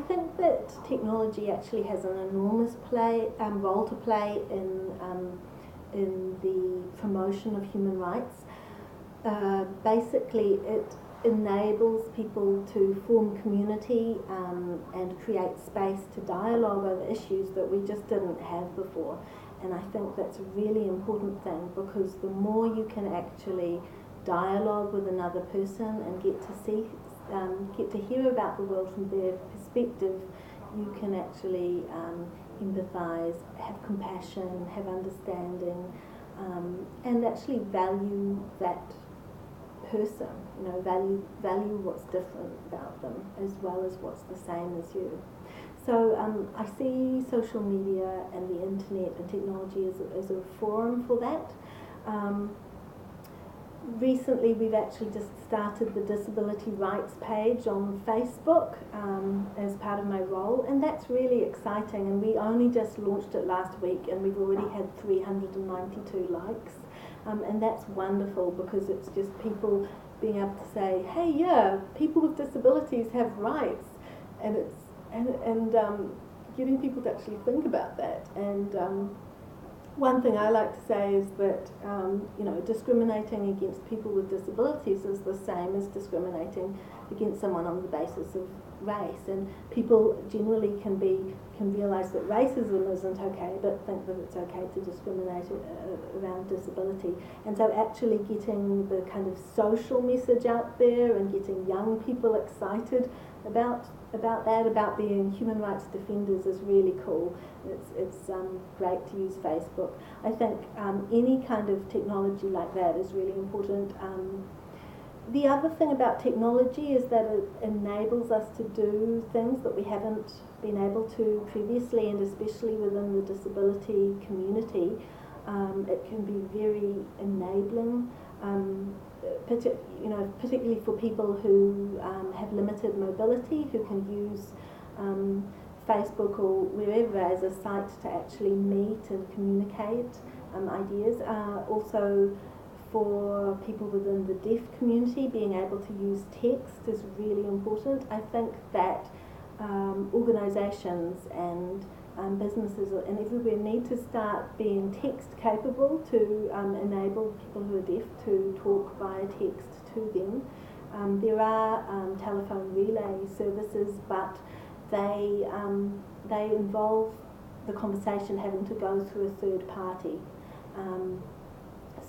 think that technology actually has an enormous role to play in the promotion of human rights. Basically, it enables people to form community and create space to dialogue over issues that we just didn't have before. And I think that's a really important thing, because the more you can actually dialogue with another person and get to hear about the world from their perspective, you can actually empathise, have compassion, have understanding, and actually value that person. Value what's different about them as well as what's the same as you. So I see social media and the internet and technology as a forum for that. Recently, we've actually just started the disability rights page on Facebook as part of my role, and that's really exciting. And we only just launched it last week, and we've already had 392 likes, and that's wonderful, because it's just people being able to say, "Hey, yeah, people with disabilities have rights," and it's getting people to actually think about that. And one thing I like to say is that discriminating against people with disabilities is the same as discriminating against someone on the basis of race. And people generally can realise that racism isn't okay, but think that it's okay to discriminate around disability. And so actually getting the kind of social message out there and getting young people excited about that, about being human rights defenders, is really cool. It's great to use Facebook. I think any kind of technology like that is really important. The other thing about technology is that it enables us to do things that we haven't been able to previously, and especially within the disability community. It can be very enabling, particularly for people who have limited mobility, who can use Facebook or wherever as a site to actually meet and communicate ideas. Also, for people within the deaf community, being able to use text is really important. I think that organisations and businesses and everywhere need to start being text capable to enable people who are deaf to talk via text to them. There are telephone relay services, but they involve the conversation having to go through a third party.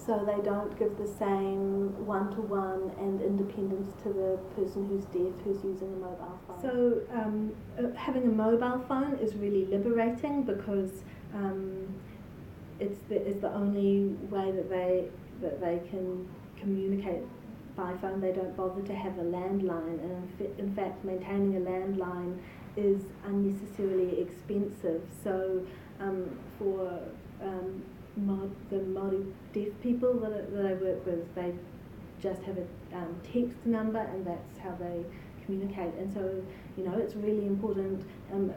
So they don't give the same one-to-one and independence to the person who's deaf, who's using a mobile phone. So having a mobile phone is really liberating, because it's the only way that they can communicate by phone. They don't bother to have a landline, and in fact maintaining a landline is unnecessarily expensive. So for the Māori deaf people that I work with, they just have a text number, and that's how they communicate. And so, it's really important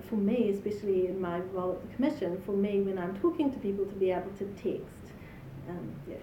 for me, especially in my role at the Commission, for me when I'm talking to people, to be able to text. Yeah.